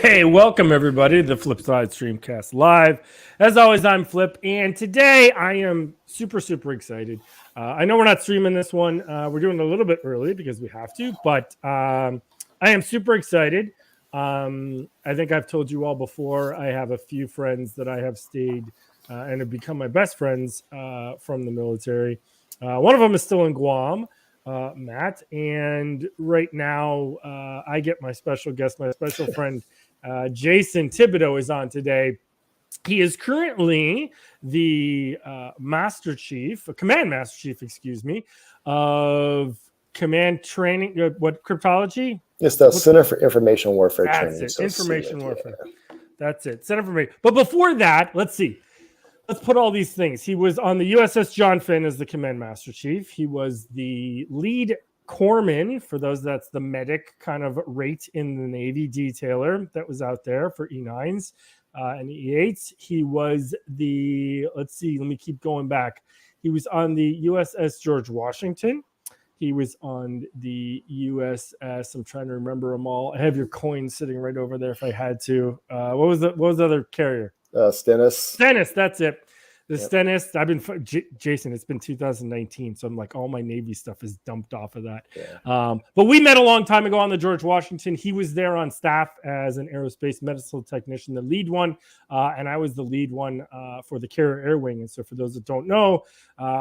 Hey, welcome everybody to the Flipside Streamcast Live. As always, I'm Flip, and today I am super excited. I know we're not streaming this one. We're doing it a little bit early because we have to, but I am super excited. I think I've told you all before, I have a few friends that I have stayed and have become my best friends from the military. One of them is still in Guam. Matt, and right now I get my special guest, my special friend Jason Thibodeaux is on today. He is currently the command master chief, of command training. What cryptology? It's the Center for Information Warfare That's Training. it. Information warfare. Yeah. That's it. Center for Information. But before that, let's see. Let's put all these things. He was on the USS John Finn as the command master chief. He was the lead corpsman, for those that's the medic kind of rate in the Navy detailer that was out there for E9s and E8s. He was let me keep going back. He was on the USS George Washington. He was on the USS, I'm trying to remember them all. I have your coin sitting right over there if I had to. What was the other carrier? Stennis. That's it. The Stennis. I've been Jason. It's been 2019, so I'm like all my Navy stuff is dumped off of that. Yeah. But we met a long time ago on the George Washington. He was there on staff as an aerospace medical technician, the lead one, and I was the lead one for the carrier air wing. And so, for those that don't know,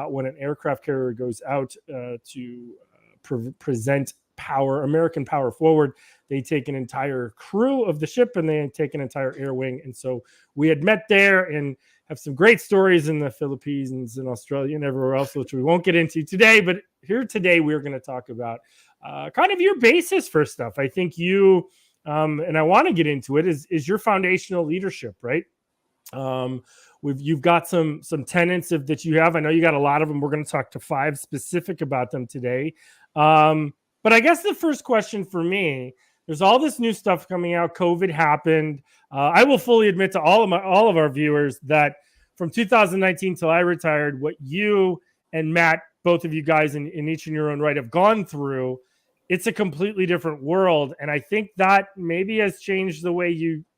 when an aircraft carrier goes out to present American power forward, they take an entire crew of the ship and they take an entire air wing. And so we had met there and have some great stories in the Philippines and Australia and everywhere else, which we won't get into today. But here today, we're going to talk about kind of your basis for stuff. I think you, and I want to get into it, is your foundational leadership, right? You've got some tenets that you have. I know you got a lot of them. We're going to talk to 5 specific about them today. But I guess the first question for me, there's all this new stuff coming out. COVID happened. I will fully admit to all of our viewers that from 2019 till I retired, what you and Matt, both of you guys in each in your own right, have gone through, it's a completely different world. And I think that maybe has changed the way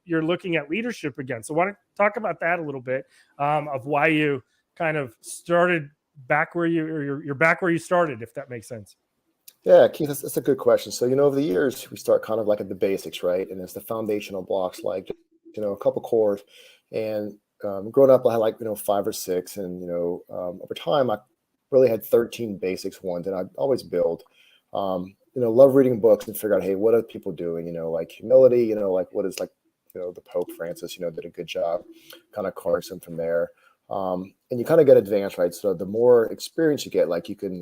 you're looking at leadership again. So why don't you talk about that a little bit, of why you kind of started back where you're back where you started, if that makes sense. Yeah, Keith, that's a good question. So, over the years, we start kind of like at the basics, right? And it's the foundational blocks, like, a couple cores. And growing up, I had 5 or 6. And, over time, I really had 13 basics ones. And I'd always build, love reading books and figure out, hey, what are people doing? Like humility, what is the Pope Francis, did a good job kind of carving from there. And you kind of get advanced, right? So the more experience you get, you can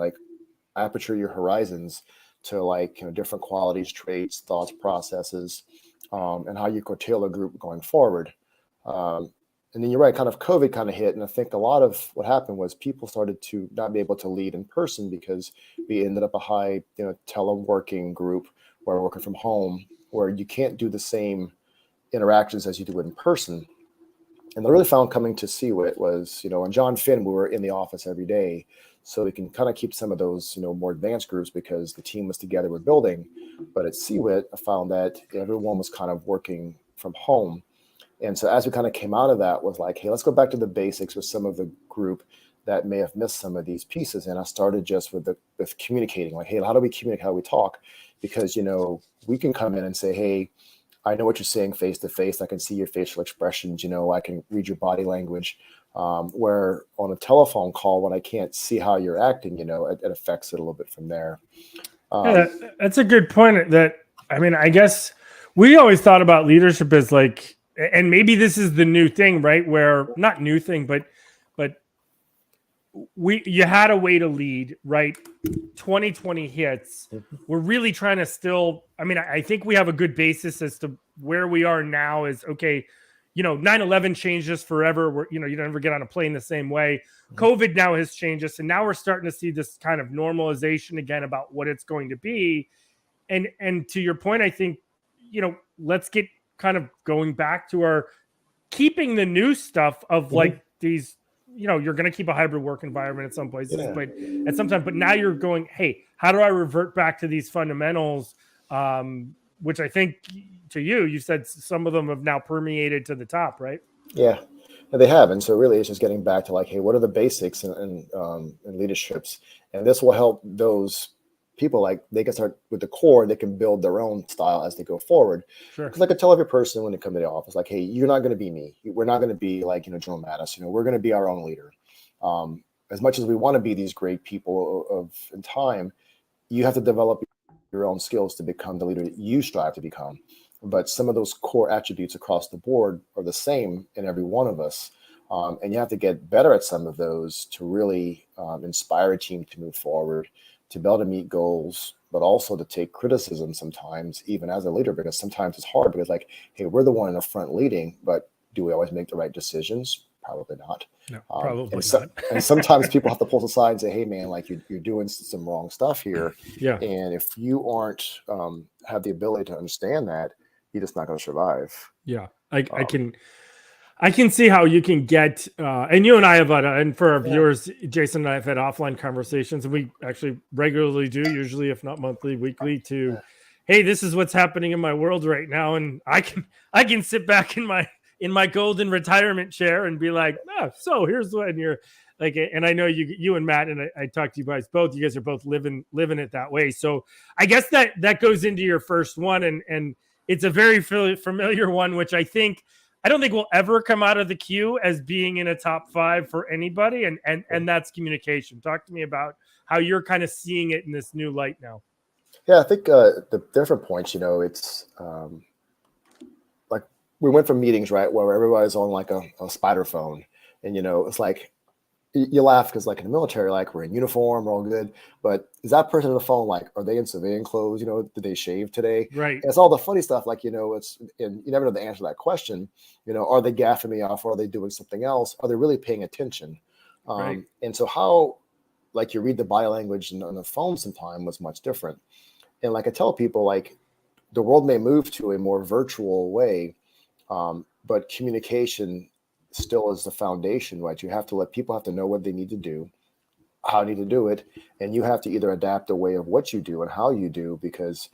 aperture your horizons to different qualities, traits, thoughts, processes, and how you curtail a group going forward. And then you're right, kind of COVID kind of hit. And I think a lot of what happened was people started to not be able to lead in person because we ended up a high, teleworking group where we're working from home, where you can't do the same interactions as you do in person. And I really found coming to CWIT was, on John Finn, we were in the office every day. So we can kind of keep some of those, more advanced groups because the team was together, we're building. But at CWIT, I found that everyone was kind of working from home. And so as we kind of came out of that, was like, hey, let's go back to the basics with some of the group that may have missed some of these pieces. And I started just with communicating, like, hey, how do we communicate, how we talk? Because, we can come in and say, hey, I know what you're saying face to face. I can see your facial expressions. I can read your body language. Where on a telephone call, when I can't see how you're acting, it affects it a little bit from there. That's a good point. I guess we always thought about leadership as and maybe this is the new thing, right? Where not new thing, but you had a way to lead, right? 2020 hits. Mm-hmm. We're really trying to still, I think we have a good basis as to where we are now is, okay, 9/11 changed us forever. You never get on a plane the same way. Mm-hmm. COVID now has changed us. And now we're starting to see this kind of normalization again about what it's going to be. And to your point, I think, let's get kind of going back to our keeping the new stuff of these, you're going to keep a hybrid work environment at some places, but at some time, but now you're going, hey, how do I revert back to these fundamentals? which I think to you said some of them have now permeated to the top, right? Yeah, and they have. And so really it's just getting back to like, hey, what are the basics in leaderships? And this will help those people, like they can start with the core, they can build their own style as they go forward. Sure. Because like I tell every person when they come to the office, like, hey, you're not going to be me. We're not going to be like, Joe Mattis, we're going to be our own leader. As much as we want to be these great people in time, you have to develop your own skills to become the leader that you strive to become. But some of those core attributes across the board are the same in every one of us. And you have to get better at some of those to really inspire a team to move forward, to be able to meet goals, but also to take criticism sometimes, even as a leader, because sometimes it's hard because like, hey, we're the one in the front leading, but do we always make the right decisions? Probably not. No, probably not. And sometimes people have to pull us aside and say, hey, man, like you're doing some wrong stuff here. Yeah. And if you aren't have the ability to understand that, you're just not going to survive. Yeah. I can see how you can get, and you and I have, and for our viewers, Jason and I have had offline conversations, and we actually regularly do, usually, if not monthly, weekly, to, hey, this is what's happening in my world right now. And I can sit back in my golden retirement chair and be like, oh, so here's when you're like, and I know you and Matt, and I talked to you guys both, you guys are both living it that way. So I guess that goes into your first one, and it's a very familiar one, which I don't think will ever come out of the queue as being in a top 5 for anybody. And that's communication. Talk to me about how you're kind of seeing it in this new light now. Yeah, I think the different points, it's like we went from meetings, right, where everybody's on like a spider phone, and it's like you laugh because like in the military, like we're in uniform, we're all good, but is that person on the phone, like, are they in civilian clothes? Did they shave today? Right. And it's all the funny stuff, like, it's, and you never know the answer to that question. Are they gaffing me off, or are they doing something else? Are they really paying attention? Right. And so how, like, you read the body language on the phone sometime was much different. And like I tell people, like, the world may move to a more virtual way, but communication still is the foundation, right? You have to let people have to know what they need to do, how they need to do it, and you have to either adapt a way of what you do and how you do, because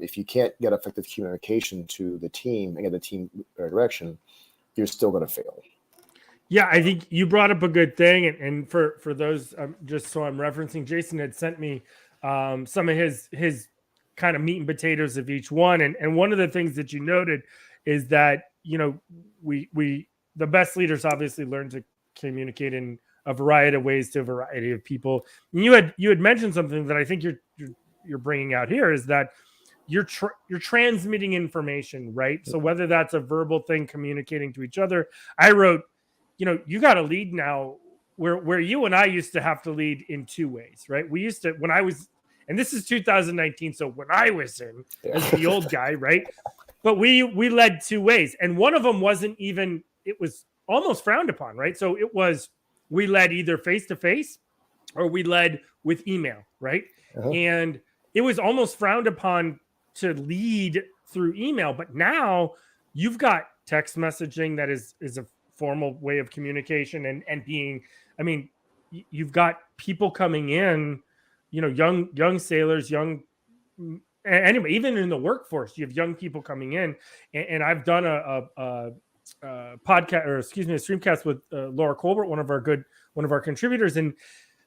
if you can't get effective communication to the team and get the team direction, you're still going to fail. Yeah, I think you brought up a good thing, and for those, just so I'm referencing, Jason had sent me some of his kind of meat and potatoes of each one, and one of the things that you noted is that we the best leaders obviously learn to communicate in a variety of ways to a variety of people. And you had mentioned something that I think you're bringing out here, is that you're transmitting information, right? So whether that's a verbal thing, communicating to each other, I wrote, you got to lead now where you and I used to have to lead in 2 ways, right? We used to, when I was, and this is 2019, so when I was in as the old guy, right? But we led 2 ways, and one of them wasn't even, it was almost frowned upon, right? So it was, we led either face-to-face or we led with email, right? Uh-huh. And it was almost frowned upon to lead through email. But now you've got text messaging that is a formal way of communication and being, I mean, you've got people coming in, young sailors, anyway, even in the workforce, you have young people coming in, and I've done a podcast, or excuse me, a streamcast with Laura Colbert, one of our contributors, and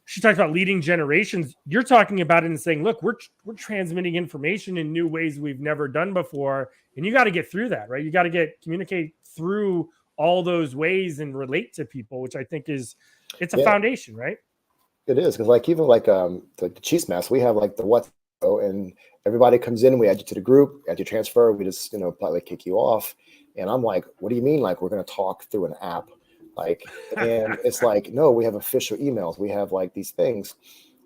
she talked about leading generations. You're talking about it and saying, look, we're transmitting information in new ways we've never done before, and you got to get through that, right? You got to communicate through all those ways and relate to people, which I think it's a foundation, right? It is, because like even like the Chiefs Mass, we have like the WhatsApp, and everybody comes in, we add you to the group, add you transfer, we just politely kick you off. And I'm like, what do you mean? Like, we're going to talk through an app? Like, and it's like, no, we have official emails. We have like these things.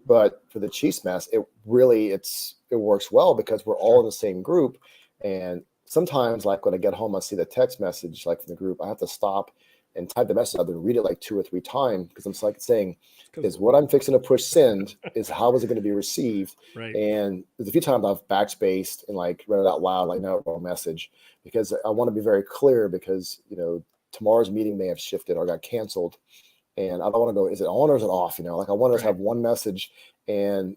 But for the Chiefs Mass, it works well because we're all in the same group. And sometimes, like when I get home, I see the text message like from the group. I have to stop and type the message out and read it like 2 or 3 times, because I'm like saying, is what I'm fixing to push send, is how is it going to be received? Right. And there's a few times I've backspaced and like read it out loud, like, no, wrong message, because I want to be very clear, because tomorrow's meeting may have shifted or got canceled, and I don't want to go, is it on or is it off? Like I want us to have one message, and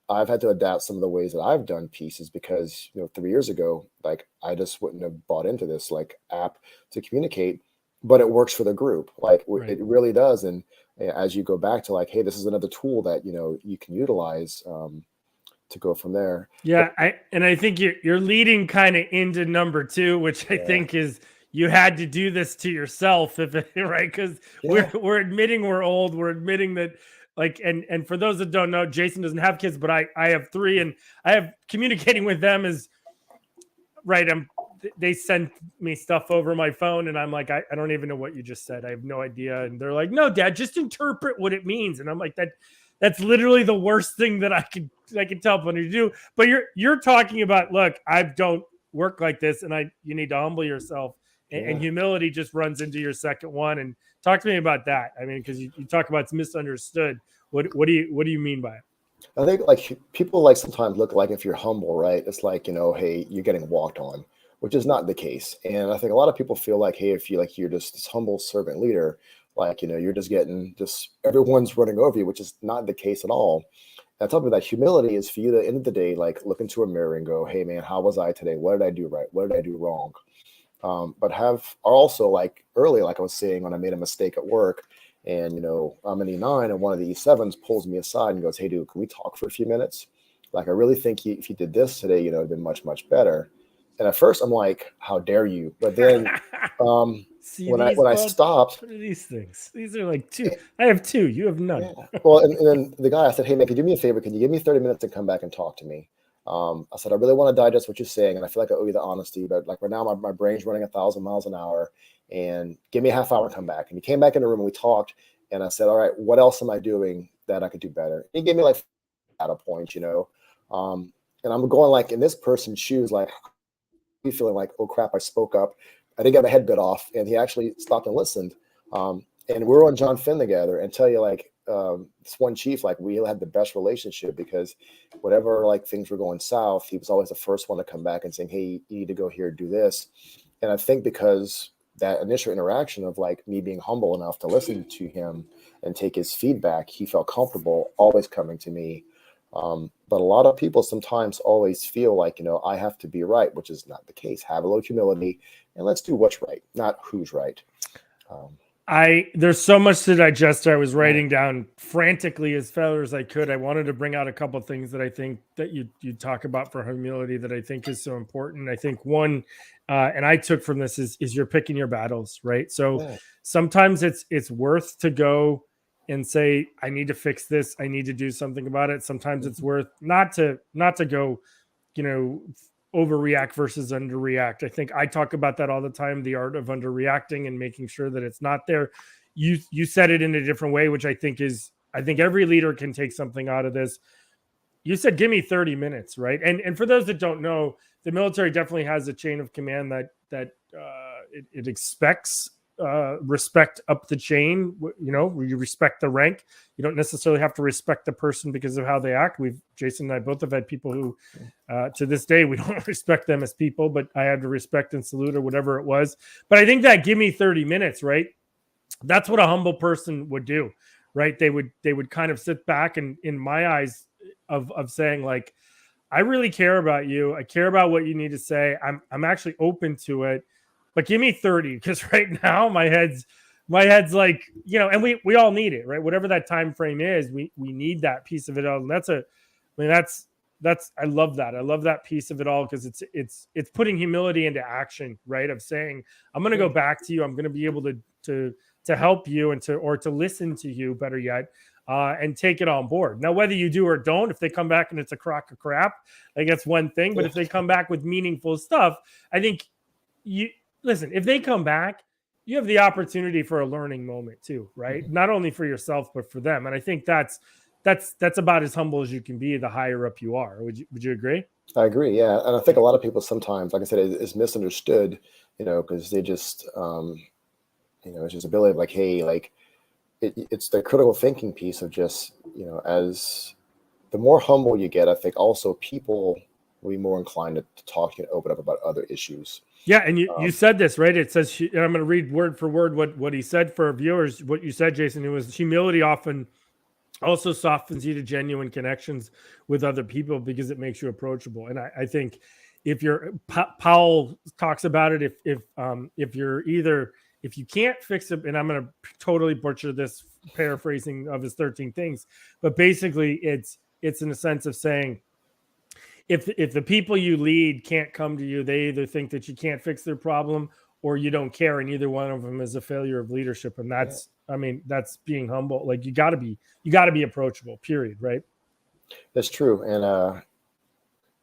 I've had to adapt some of the ways that I've done pieces because, 3 years ago, like I just wouldn't have bought into this like app to communicate, but it works for the group. Like it really does. And as you go back to like, hey, this is another tool that, you can utilize to go from there. Yeah. I think you're leading kind of into number 2, which I think is you had to do this to yourself, right? Because we're admitting we're old. We're admitting that. Like, and for those that don't know, Jason doesn't have kids, but I have 3, and I have communicating with them is right. They send me stuff over my phone, and I'm like, I don't even know what you just said. I have no idea. And they're like, no, Dad, just interpret what it means. And I'm like, that's literally the worst thing that I could tell somebody to do. But you're talking about, look, I don't work like this, and you need to humble yourself. And humility just runs into your second one. And talk to me about that. I mean, because you talk about it's misunderstood. What do you mean by it? I think like people like sometimes look like if you're humble, right? It's like, hey, you're getting walked on, which is not the case. And I think a lot of people feel like, hey, if you're just this humble servant leader, like, you're just everyone's running over you, which is not the case at all. And I tell people that humility is for you to, at the end of the day, like look into a mirror and go, hey man, how was I today? What did I do right? What did I do wrong? But are also like early, like I was saying, when I made a mistake at work and, I'm an E9 and one of the E7s pulls me aside and goes, hey, dude, can we talk for a few minutes? Like, I really think if you did this today, it'd been much, much better. And at first I'm like, how dare you? But then when I stopped. What are these things? These are like 2. I have 2. You have none. Yeah. Well, and then the guy, I said, hey, man, can you do me a favor? Can you give me 30 minutes to come back and talk to me? I said, I really want to digest what you're saying, and I feel like I owe you the honesty, but like right now, my brain's running 1,000 miles an hour, and give me a half hour to come back. And he came back in the room and we talked, and I said, all right, what else am I doing that I could do better? And he gave me like data points, and I'm going like in this person's shoes, like feeling like, oh crap, I spoke up. I didn't get my head bit off, and he actually stopped and listened. And we were on John Finn together, and tell you like, this one chief, like we had the best relationship because whatever like things were going south, he was always the first one to come back and saying, hey, you need to go here, do this. And I think because that initial interaction of like me being humble enough to listen to him and take his feedback, he felt comfortable always coming to me. But a lot of people sometimes always feel like, I have to be right, which is not the case. Have a little humility and let's do what's right, not who's right. There's so much to digest. I was writing down frantically as fast as I could. I wanted to bring out a couple of things that I think that you talk about for humility that I think is so important. I think one, and I took from this is you're picking your battles, right? So sometimes it's worth to go and say, I need to fix this. I need to do something about it. Sometimes it's worth not to go, overreact versus underreact. I think I talk about that all the time, the art of underreacting and making sure that it's not there. You said it in a different way, which I think every leader can take something out of this. You said, give me 30 minutes, right? And for those that don't know, the military definitely has a chain of command that it expects respect up the chain. You respect the rank. You don't necessarily have to respect the person because of how they act. Jason and I both have had people who to this day we don't respect them as people, but I had to respect and salute or whatever it was. But I think that give me 30 minutes, right? That's what a humble person would do, right? They would kind of sit back and, in my eyes, of saying like, I really care about you. I care about what you need to say. I'm actually open to it. But give me 30, because right now my head's like, and we all need it, right? Whatever that time frame is, we need that piece of it all. And I love that. I love that piece of it all because it's putting humility into action, right? Of saying, I'm going to go back to you. I'm going to be able to help you and to listen to you, better yet, and take it on board. Now, whether you do or don't, if they come back and it's a crock of crap, like that's one thing. But if they come back with meaningful stuff, I think listen, if they come back, you have the opportunity for a learning moment too, right? Mm-hmm. Not only for yourself, but for them. And I think that's about as humble as you can be the higher up you are. Would you agree? I agree. Yeah. And I think a lot of people sometimes, like I said, is misunderstood, because they just, it's just ability of like, hey, like it's the critical thinking piece of just, as the more humble you get, I think also people will be more inclined to talk and open up about other issues. Yeah, and you said this, right? It says, and I'm going to read word for word what he said for our viewers. What you said, Jason, it was humility often also softens you to genuine connections with other people because it makes you approachable. And I think if you're Powell talks about it, if you're either, if you can't fix it, and I'm going to totally butcher this paraphrasing of his 13 things, but basically it's in a sense of saying, if the people you lead can't come to you, they either think that you can't fix their problem or you don't care, and either one of them is a failure of leadership. And that's, I mean, that's being humble. Like you got to be approachable, period. Right. That's true. And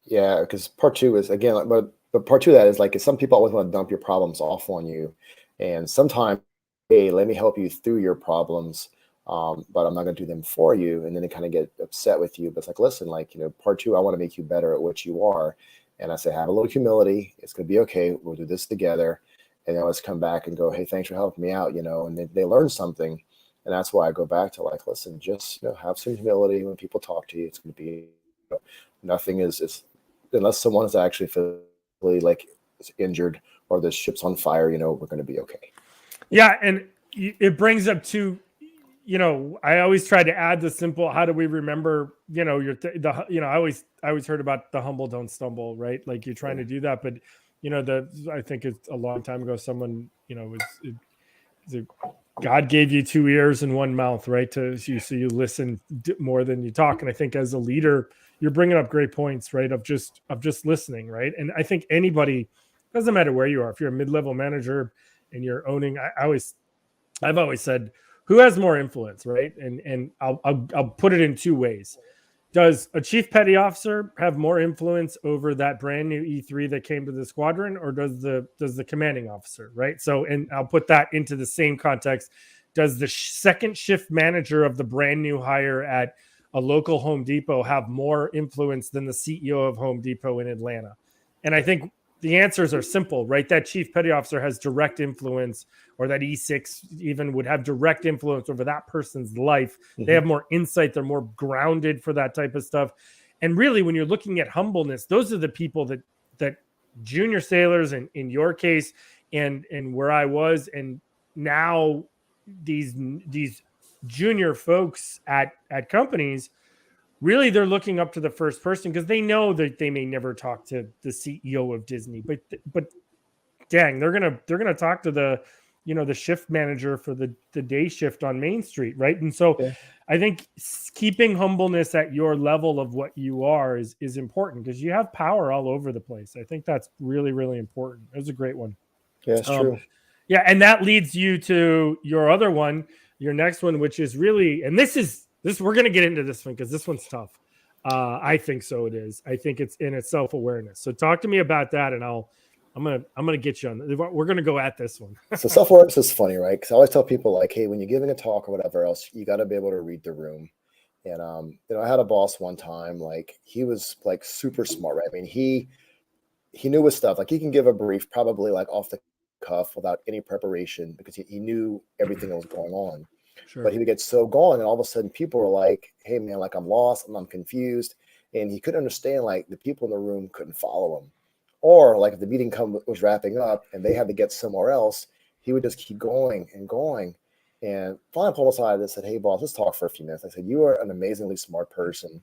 yeah, because part two is again, but part two of that is like, some people always want to dump your problems off on you. And sometimes, hey, let me help you through your problems. But I'm not going to do them for you. And then they kind of get upset with you. But it's like, listen, like, part two, I want to make you better at what you are. And I say, have a little humility. It's going to be okay. We'll do this together. And then let's come back and go, hey, thanks for helping me out, and they learn something. And that's why I go back to like, listen, just, have some humility when people talk to you. It's going to be, nothing is unless someone is actually physically like injured or the ship's on fire, we're going to be okay. Yeah. And it brings up two, I always try to add the simple, how do we remember, I always heard about the humble don't stumble, right? Like you're trying to do that, but I think it's a long time ago, someone, God gave you 2 ears and 1 mouth, right? So you listen more than you talk. And I think as a leader, you're bringing up great points, right? Of just listening, right? And I think anybody, doesn't matter where you are, if you're a mid-level manager and you're owning, I've always said, who has more influence, right? And I'll put it in 2 ways. Does a chief petty officer have more influence over that brand new E3 that came to the squadron, or does the commanding officer, right? So, and I'll put that into the same context. Does the second shift manager of the brand new hire at a local Home Depot have more influence than the CEO of Home Depot in Atlanta? And I think the answers are simple, right? That chief petty officer has direct influence, or that E6 even would have direct influence over that person's life. Mm-hmm. They have more insight. They're more grounded for that type of stuff. And really, when you're looking at humbleness, those are the people that junior sailors, and in your case, and where I was, and now these junior folks at companies, really, they're looking up to the first person because they know that they may never talk to the CEO of Disney, but dang, they're gonna talk to the shift manager for the day shift on Main Street, right? And so, I think keeping humbleness at your level of what you are is important, because you have power all over the place. I think that's really, really important. It was a great one. Yeah, it's true. Yeah, and that leads you to your other one, your next one, which is really, and this we're going to get into this one because this one's tough. I think so. It is. I think it's in its self-awareness. So talk to me about that, and I'm gonna get you on. We're gonna go at this one. So self-awareness is funny, right? Because I always tell people like, hey, when you're giving a talk or whatever else, you got to be able to read the room. And I had a boss one time, like he was like super smart, right? I mean, he knew his stuff. Like he can give a brief probably like off the cuff without any preparation because he knew everything that was going on. Sure. But he would get so going, and all of a sudden people were like, hey man, like I'm lost and I'm confused. And he couldn't understand, like the people in the room couldn't follow him. Or like if the meeting was wrapping up and they had to get somewhere else, he would just keep going and going. And finally pulled aside and said, hey boss, let's talk for a few minutes. I said, you are an amazingly smart person,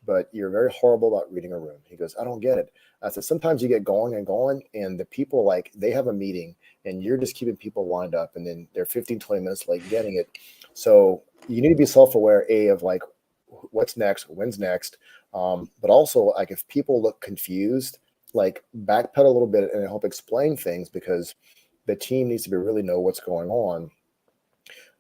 but you're very horrible about reading a room. He goes, I don't get it. I said, sometimes you get going and the people, like they have a meeting and you're just keeping people lined up and then they're 15, 20 minutes late getting it. So you need to be self-aware, of like what's next, when's next. But also like if people look confused, like backpedal a little bit and help explain things, because the team needs to really know what's going on.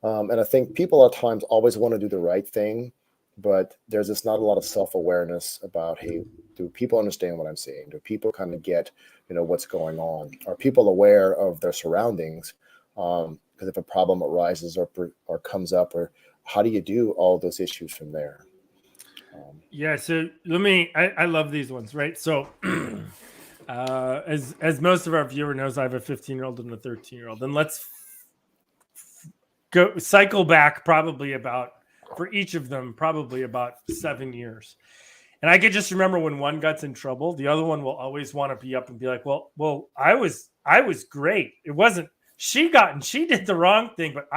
And I think people at times always want to do the right thing, but there's just not a lot of self-awareness about, hey, do people understand what I'm saying? Do people kind of get, what's going on? Are people aware of their surroundings? Because if a problem arises or comes up, or how do you do all those issues from there? Yeah. So I love these ones, right? So as most of our viewer knows, I have a 15-year-old and a 13-year-old, and let's go cycle back for each of them, probably about 7 years. And I can just remember when one gets in trouble, the other one will always want to be up and be like, well, I was great. It wasn't, she did the wrong thing, but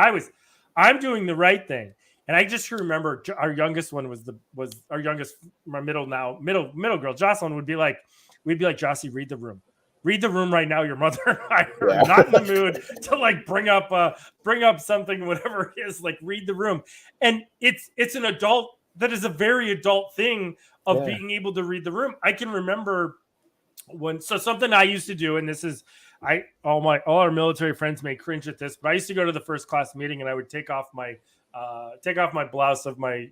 I'm doing the right thing. And I just remember our youngest one was our youngest, my middle girl, Jocelyn we'd be like, Jossie, read the room. Read the room right now. Your mother and I are not in the mood to like bring up something, whatever it is, like read the room. And it's an adult, that is a very adult thing of being able to read the room. I can remember something I used to do, and this is, all our military friends may cringe at this, but I used to go to the first class meeting and I would take off my blouse of my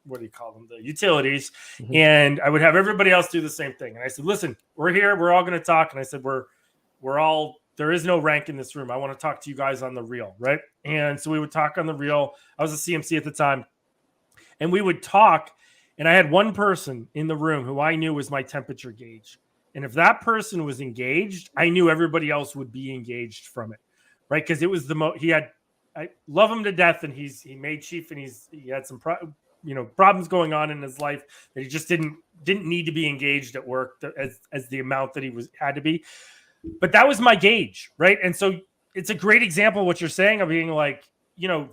what do you call them? The utilities. Mm-hmm. And I would have everybody else do the same thing. And I said, listen, we're here. We're all going to talk. And I said, there is no rank in this room. I want to talk to you guys on the real. Right. And so we would talk on the real. I was a CMC at the time, and we would talk. And I had one person in the room who I knew was my temperature gauge. And if that person was engaged, I knew everybody else would be engaged from it. Right. Because it was I love him to death. And he made chief, and he had some problems going on in his life that he just didn't need to be engaged at work as the amount that he had to be. But that was my gauge, right? And so it's a great example of what you're saying of being like,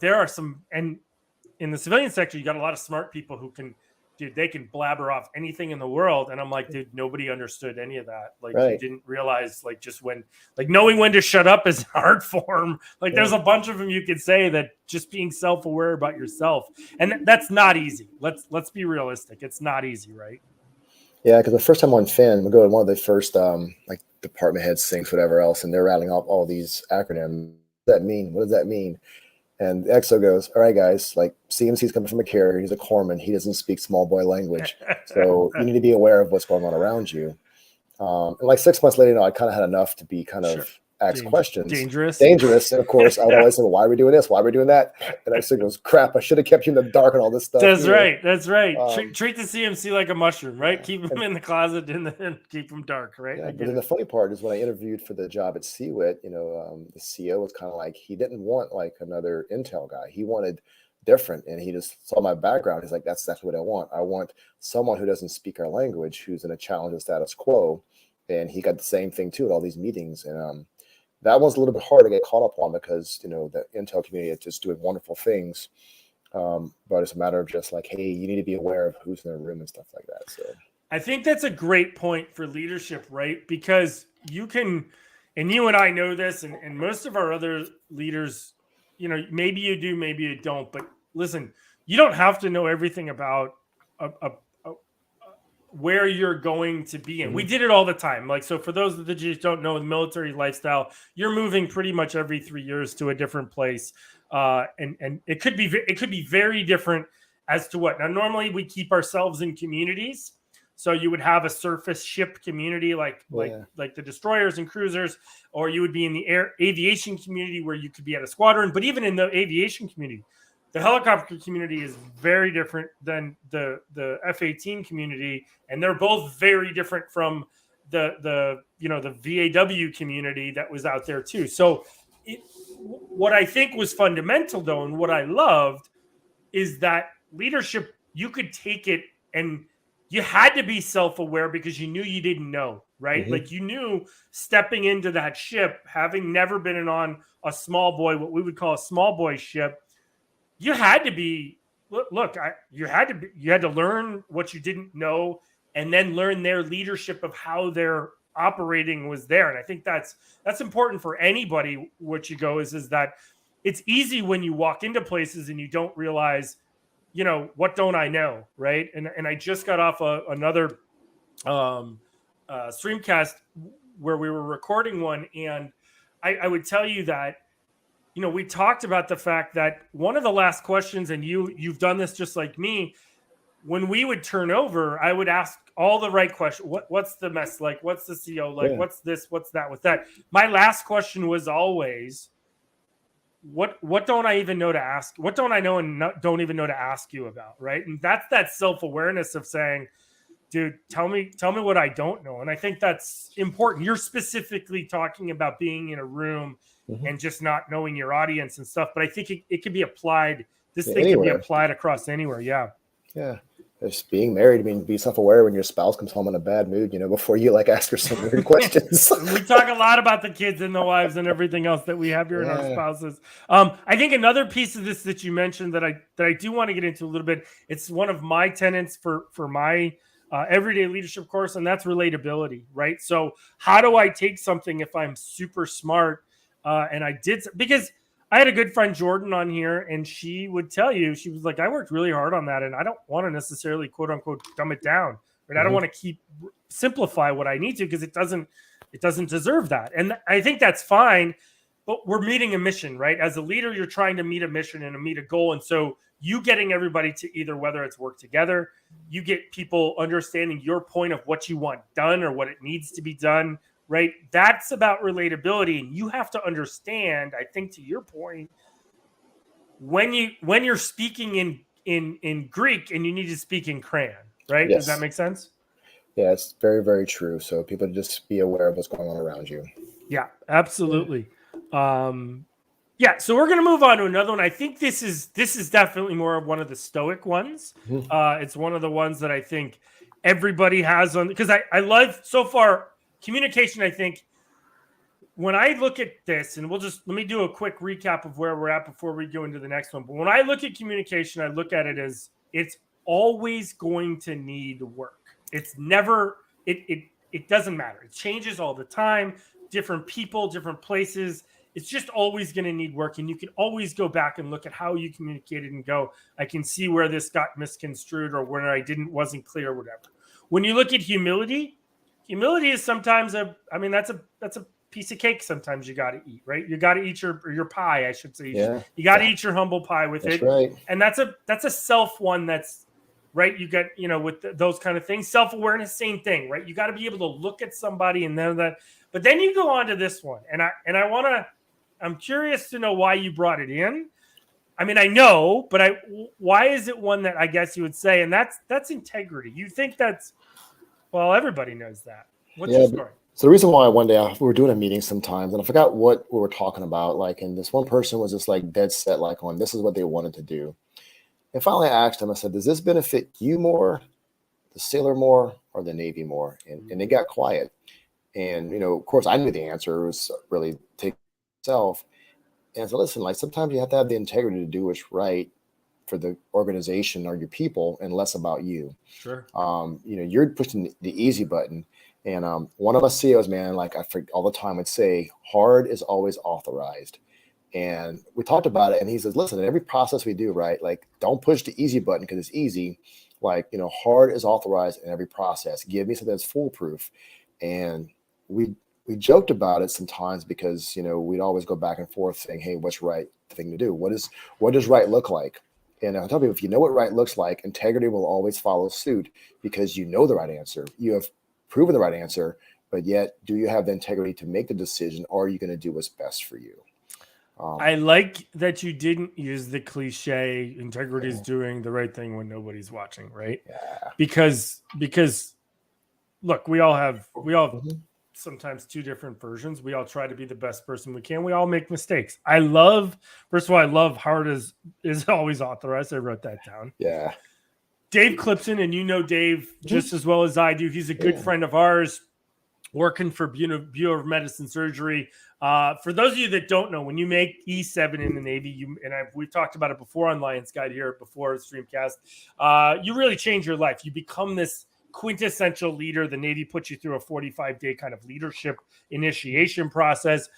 there are some, and in the civilian sector, you got a lot of smart people who they can blabber off anything in the world. And I'm like, dude, nobody understood any of that. Like, you didn't realize, like, just knowing when to shut up is an art form. Like, there's a bunch of them you could say, that just being self-aware about yourself. And that's not easy. Let's be realistic. It's not easy, right? Yeah, because the first time on Finn, we go to one of the first like department heads, syncs, whatever else, and they're rattling off all these acronyms. What does that mean? What does that mean? And EXO goes, all right, guys, like CMC's coming from a carrier. He's a corpsman. He doesn't speak small boy language. So you need to be aware of what's going on around you. And like 6 months later, I kind of had enough to be kind of ask questions. Dangerous. And of course, I would always say, well, why are we doing this? Why are we doing that? And EXO goes, crap, I should have kept you in the dark and all this stuff. That's right. Treat the CMC like a mushroom, right? Keep him in the closet and keep him dark, right? Yeah, but then the funny part is when I interviewed for the job at CWIT, the CEO was kind of like, he didn't want like another Intel guy. He wanted different, and he just saw my background. He's like, that's exactly what I want. I want someone who doesn't speak our language, who's going to challenge the status quo. And he got the same thing too at all these meetings. And that one's a little bit hard to get caught up on, because the Intel community is just doing wonderful things, but it's a matter of just like, hey, you need to be aware of who's in the room and stuff like that. So I think that's a great point for leadership, right? Because you can, and you and I know this, and most of our other leaders, maybe you do, maybe you don't, but listen, you don't have to know everything about where you're going to be in. We did it all the time. Like, so for those that just don't know, the military lifestyle, you're moving pretty much every 3 years to a different place. And it could be very different as to what. Now, normally we keep ourselves in communities. So you would have a surface ship community, like the destroyers and cruisers, or you would be in the aviation community where you could be at a squadron. But even in the aviation community, the helicopter community is very different than the F-18 community, and they're both very different from the VAW community that was out there too. So what I think was fundamental, though, and what I loved, is that leadership, you could take it, and you had to be self-aware because you knew you didn't know, right? Mm-hmm. Like, you knew stepping into that ship, having never been on a small boy, what we would call a small boy ship, you had to be, you had to learn what you didn't know, and then learn their leadership of how their operating was there. And I think that's important for anybody. What you go is that it's easy when you walk into places and you don't realize, what don't I know, right? And I just got off another Streamcast where we were recording one, and I would tell you that, we talked about the fact that one of the last questions, and you've done this just like me, when we would turn over, I would ask all the right questions. What's the mess like? What's the CO like? Yeah. What's this? What's that? With that, my last question was always, what don't I even know to ask? What don't I know and don't even know to ask you about, right? And that's that self-awareness of saying, dude, tell me what I don't know. And I think that's important. You're specifically talking about being in a room and just not knowing your audience and stuff. But I think it could be applied. This thing can be applied across anywhere. Yeah. Yeah. just being married, I mean, be self-aware when your spouse comes home in a bad mood, before you like ask her some weird questions. We talk a lot about the kids and the wives and everything else that we have here in our spouses. I think another piece of this that you mentioned that I do want to get into a little bit, it's one of my tenets for my everyday leadership course, and that's relatability, right? So how do I take something if I'm super smart and I did, because I had a good friend Jordan on here, and she would tell you, she was like, I worked really hard on that, and I don't want to necessarily quote unquote dumb it down, right? I don't want to simplify what I need to, because it doesn't deserve that. And I think that's fine, but we're meeting a mission, right? As a leader, you're trying to meet a mission and meet a goal. And so you getting everybody to either, whether it's work together, you get people understanding your point of what you want done or what it needs to be done, right? That's about relatability. And you have to understand, I think to your point, when you're speaking in Greek and you need to speak in crayon, right? Yes. Does that make sense? Yeah, it's very, very true. So people just be aware of what's going on around you. Yeah, absolutely. So we're going to move on to another one. I think this is definitely more of one of the stoic ones. It's one of the ones that I think everybody has on, because I love so far communication. I think when I look at this, and let me do a quick recap of where we're at before we go into the next one. But when I look at communication, I look at it as it's always going to need work. It's never, it doesn't matter. It changes all the time. Different people, different places. It's just always going to need work. And you can always go back and look at how you communicated and go, I can see where this got misconstrued or where I wasn't clear or whatever. When you look at humility is sometimes that's a piece of cake. Sometimes you got to eat, right? You got to eat your pie, I should say. Yeah. You got to eat your humble pie with that's it. Right. And that's a self one that's right. You got, with those kind of things, self-awareness, same thing, right? You got to be able to look at somebody and know that, but then you go on to this one. And I'm curious to know why you brought it in. I mean, I know, but why is it one that I guess you would say, and that's integrity. You think everybody knows that. What's your story? So the reason why one day we were doing a meeting sometimes, and I forgot what we were talking about, and this one person was just dead set, on this is what they wanted to do. And finally I asked him, I said, does this benefit you more, the sailor more, or the Navy more? And they got quiet. And, of course I knew the answer. It was really take itself. And so listen, sometimes you have to have the integrity to do what's right for the organization or your people and less about you. Sure. You're pushing the easy button. And one of us CEOs, man, I all the time would say, hard is always authorized. And we talked about it. And he says, listen, in every process we do, right, don't push the easy button because it's easy. Hard is authorized in every process. Give me something that's foolproof. And we joked about it sometimes because, we'd always go back and forth saying, hey, what's right thing to do? What does right look like? And I tell people, if you know what right looks like, integrity will always follow suit because you know the right answer. You have proven the right answer, but yet do you have the integrity to make the decision, or are you going to do what's best for you? I like that you didn't use the cliche integrity is doing the right thing when nobody's watching, right? Yeah. Because look, we all have sometimes two different versions. We all try to be the best person we can. We all make mistakes. First of all, I love hard is always authorized. I wrote that down. Yeah. Dave Clipson, and Dave just as well as I do. He's a good friend of ours, working for Bureau of Medicine Surgery. For those of you that don't know, when you make E7 in the Navy, we've talked about it before on Lions Guide here before Streamcast, you really change your life. You become this quintessential leader. The Navy puts you through a 45-day kind of leadership initiation process.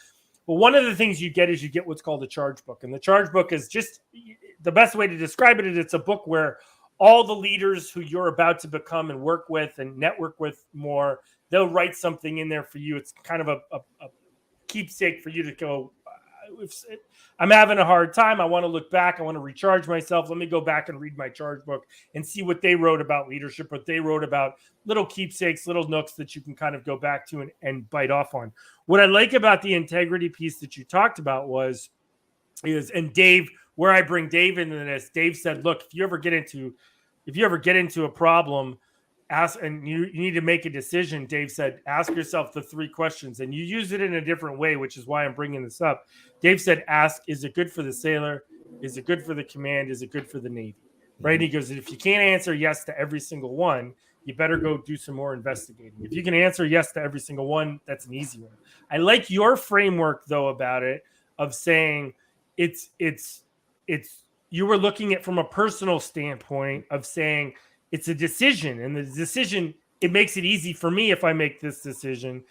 But one of the things you get what's called a charge book. And the charge book is just the best way to describe it. It's a book where all the leaders who you're about to become and work with and network with more, they'll write something in there for you. It's kind of a keepsake for you to go, I'm having a hard time. I want to look back. I want to recharge myself. Let me go back and read my charge book and see what they wrote about leadership, what they wrote about, little keepsakes, little nooks that you can kind of go back to and bite off on. What I like about the integrity piece that you talked about and Dave, where I bring Dave into this, Dave said, look, if you ever get into a problem, ask, and you need to make a decision. Dave said, ask yourself the three questions, and you use it in a different way, which is why I'm bringing this up. Dave said, ask, is it good for the sailor? Is it good for the command? Is it good for the Navy? right? And he goes, if you can't answer yes to every single one, you better go do some more investigating. If you can answer yes to every single one, that's an easy one. I like your framework though about it, of saying it's you were looking at from a personal standpoint of saying it's a decision, and the decision, it makes it easy for me if I make this decision.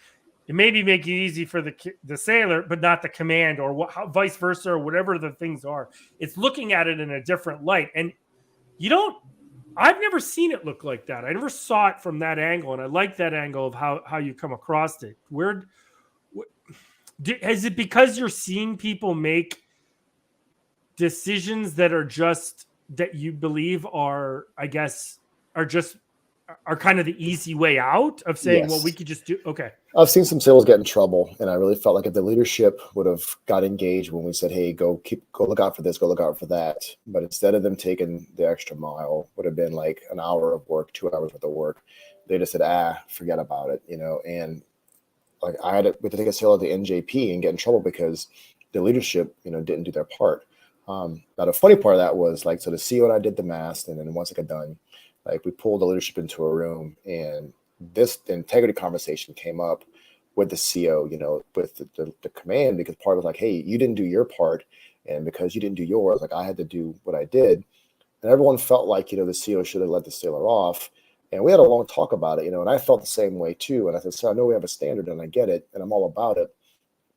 It maybe make it easy for the sailor, but not the command, or vice versa, or whatever the things are. It's looking at it in a different light, and I've never seen it look like that. I never saw it from that angle, and I like that angle of how you come across it. Is it because you're seeing people make decisions that are just, that you believe are, I guess, are kind of the easy way out of saying, Yes. well, we could just do, okay. I've seen some sailors get in trouble, and I really felt like if the leadership would have got engaged when we said, hey, go look out for this, go look out for that. But instead of them taking the extra mile, would have been like an hour of work, 2 hours worth of work. They just said, forget about it, and like we had to take a sailor to the NJP and get in trouble because the leadership, didn't do their part. Now the funny part of that was like, so the CEO and I did the mast, and then once it got done, like we pulled the leadership into a room, and the integrity conversation came up with the CO, with the command, because part was like, hey, you didn't do your part. And because you didn't do yours, like I had to do what I did. And everyone felt like, the CO should have let the sailor off. And we had a long talk about it, and I felt the same way too. And I said, so I know we have a standard and I get it and I'm all about it.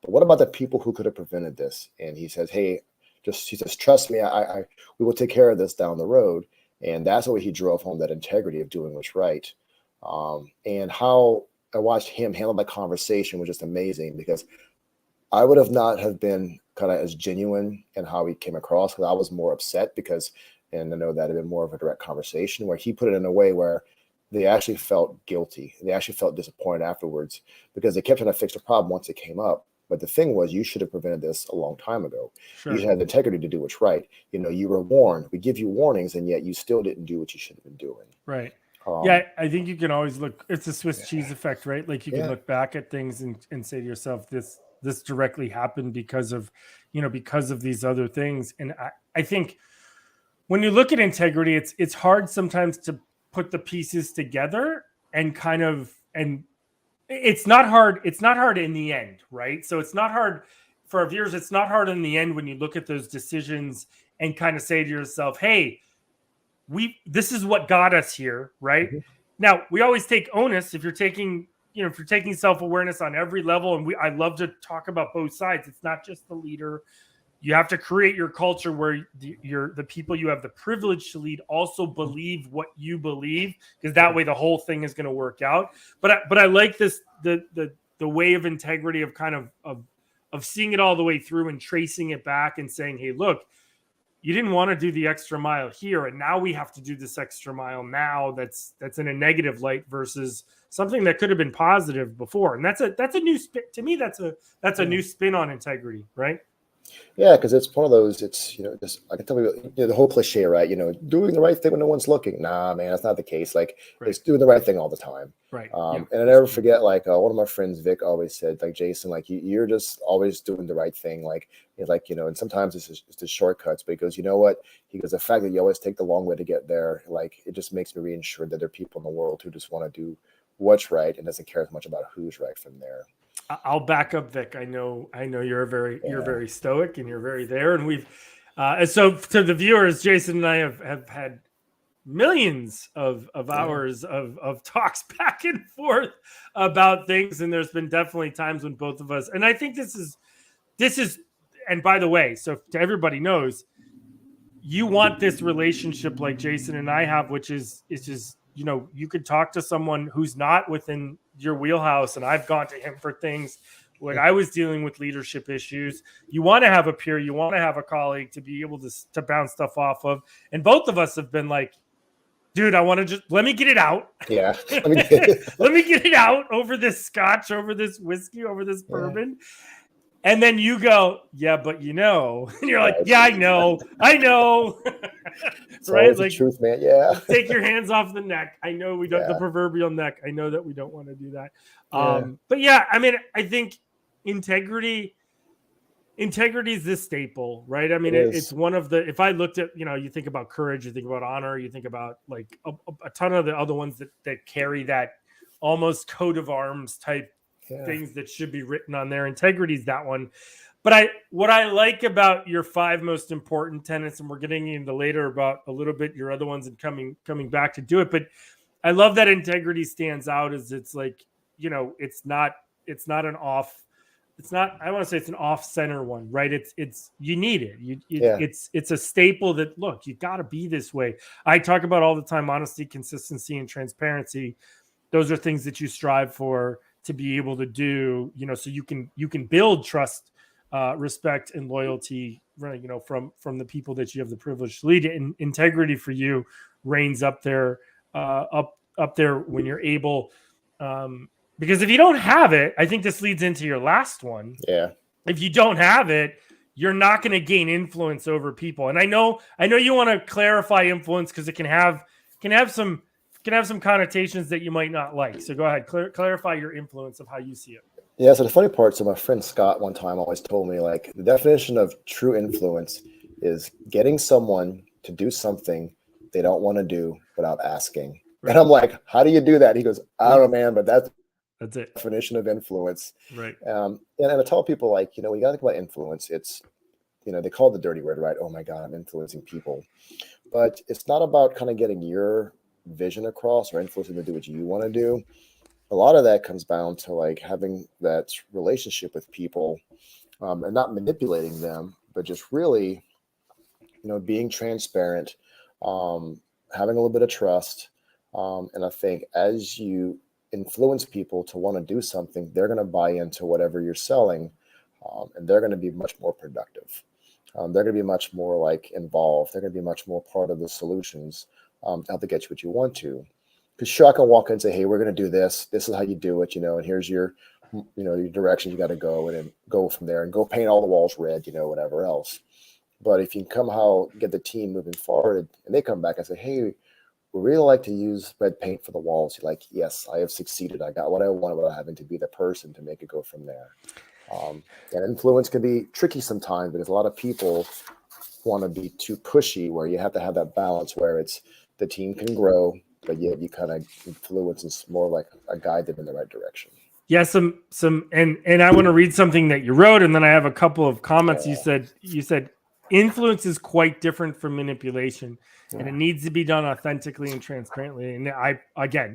But what about the people who could have prevented this? And he says, hey, he says, trust me, we will take care of this down the road. And that's the way he drove home that integrity of doing what's right. And how I watched him handle that conversation was just amazing, because I would have not have been kind of as genuine in how he came across, because I was more upset and I know that had been more of a direct conversation where he put it in a way where they actually felt guilty. They actually felt disappointed afterwards because they kept trying to fix the problem once it came up. But the thing was, you should have prevented this a long time ago. Sure. You had the integrity to do what's right. You were warned. We give you warnings, and yet you still didn't do what you should have been doing. Right. Yeah, I think you can always look. It's a Swiss cheese effect, right? Like you can look back at things and say to yourself, this directly happened because of these other things. And I think when you look at integrity, it's hard sometimes to put the pieces together and it's not hard. It's not hard in the end, right? So it's not hard for our viewers. It's not hard in the end when you look at those decisions and kind of say to yourself, hey, this is what got us here, right? Mm-hmm. Now, we always take onus if you're taking self-awareness on every level. And I love to talk about both sides. It's not just the leader. You have to create your culture where the people you have the privilege to lead also believe what you believe, because that way the whole thing is going to work out. But I like this the way of integrity of kind of seeing it all the way through and tracing it back and saying, hey, look, you didn't want to do the extra mile here, and now we have to do this extra mile now that's in a negative light versus something that could have been positive before. And that's a new spin to me. That's a new spin on integrity, right? Yeah, because it's one of those. It's just I can tell you, the whole cliche, right? Doing the right thing when no one's looking. Nah, man, that's not the case. Like It's doing the right thing all the time. Right. And I never forget. Like one of my friends, Vic, always said, like Jason, like you're just always doing the right thing. Like and sometimes it's the shortcuts. But he goes, you know what? He goes, the fact that you always take the long way to get there, like it just makes me reassured that there are people in the world who just want to do what's right and doesn't care as much about who's right from there. I'll back up, Vic. I know you're very stoic and you're very there. And we've and so to the viewers, Jason and I have had millions of hours of talks back and forth about things. And there's been definitely times when both of us, and I think this is, and by the way, so to everybody knows, you want this relationship like Jason and I have, which is just, you could talk to someone who's not within your wheelhouse, and I've gone to him for things when I was dealing with leadership issues. You want to have a peer, you want to have a colleague to be able to bounce stuff off of. And both of us have been like, dude, I want to just let me get it out. Yeah. Let me get it out over this scotch, over this whiskey, over this bourbon. And then you go, yeah, but and you're like, yeah, I know. It's right? Like the truth, man. Yeah. Take your hands off the neck. I know we don't, the proverbial neck. I know that we don't want to do that. But yeah, I mean, I think integrity, integrity is this staple, right? I mean, it's one of the, if I looked at, you think about courage, you think about honor, you think about like a ton of the other ones that carry that almost coat of arms type things that should be written on there. Integrity is that one. But what I like about your 5 most important tenets, and we're getting into later about a little bit your other ones and coming back to do it, but I love that integrity stands out as it's like, it's not an off. It's not, I want to say it's an off-center one, right? It's you need it. It's a staple that, look, you got to be this way. I talk about all the time, honesty, consistency, and transparency. Those are things that you strive for to be able to do, so you can build trust, respect, and loyalty, from the people that you have the privilege to lead. And integrity for you reigns up there, up there when you're able, because if you don't have it, I think this leads into your last one. Yeah. If you don't have it, you're not going to gain influence over people. And I know you want to clarify influence because it can have some connotations that you might not like. So go ahead, clarify your influence of how you see it. Yeah. So the funny part, so my friend Scott one time always told me, like, the definition of true influence is getting someone to do something they don't want to do without asking. Right. And I'm like, how do you do that? He goes, I don't know, man, but that's it. Definition of influence. Right. And I tell people, like, when you got to think about influence, it's, they call it the dirty word, right? Oh my God, I'm influencing people. But it's not about kind of getting your vision across or influencing them to do what you want to do. A lot of that comes down to like having that relationship with people, and not manipulating them, but just really, being transparent, having a little bit of trust. And I think as you influence people to want to do something, they're going to buy into whatever you're selling, and they're going to be much more productive. They're going to be much more like involved. They're going to be much more part of the solutions, to help to get you what you want to. Because sure, I can walk in and say, hey, we're going to do this. This is how you do it, and here's your, your direction you got to go, and then go from there and go paint all the walls red, whatever else. But if you can somehow get the team moving forward and they come back and say, hey, we really like to use red paint for the walls. You're like, yes, I have succeeded. I got what I want without having to be the person to make it go from there. And influence can be tricky sometimes because a lot of people want to be too pushy, where you have to have that balance where it's the team can grow, but yet you kind of influence is more like a guide them in the right direction. Yeah, and I want to read something that you wrote, and then I have a couple of comments. Yeah. You said influence is quite different from manipulation. And it needs to be done authentically and transparently. And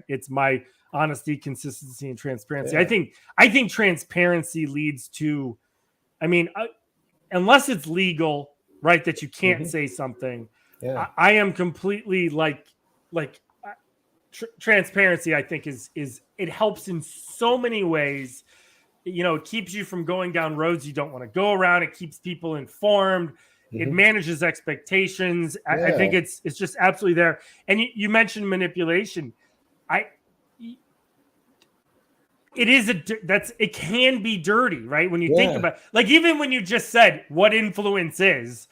it's my honesty, consistency, and transparency. Yeah. I think transparency leads to, unless it's legal, right, that you can't say something. Yeah. I am completely transparency. I think is it helps in so many ways. It keeps you from going down roads you don't want to go around. It keeps people informed. It manages expectations. I think it's just absolutely there. And you mentioned manipulation. It can be dirty, right? When you think about, like, even when you just said what influence is,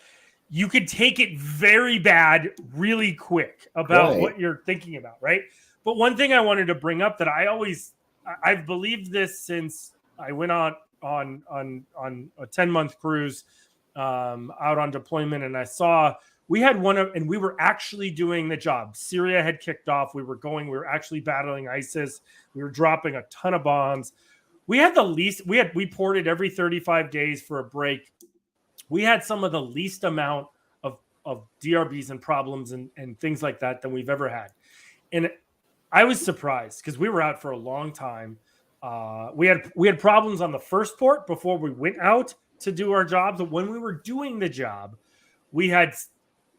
you could take it very bad really quick about what you're thinking about, right? But one thing I wanted to bring up that I've believed this since I went on a 10-month cruise out on deployment, and I saw we were actually doing the job. Syria had kicked off. We were actually battling ISIS. We were dropping a ton of bombs. We had we ported every 35 days for a break. We had some of the least amount of DRBs and problems and things like that than we've ever had. And I was surprised because we were out for a long time. We had problems on the first port before we went out to do our jobs. But when we were doing the job, we had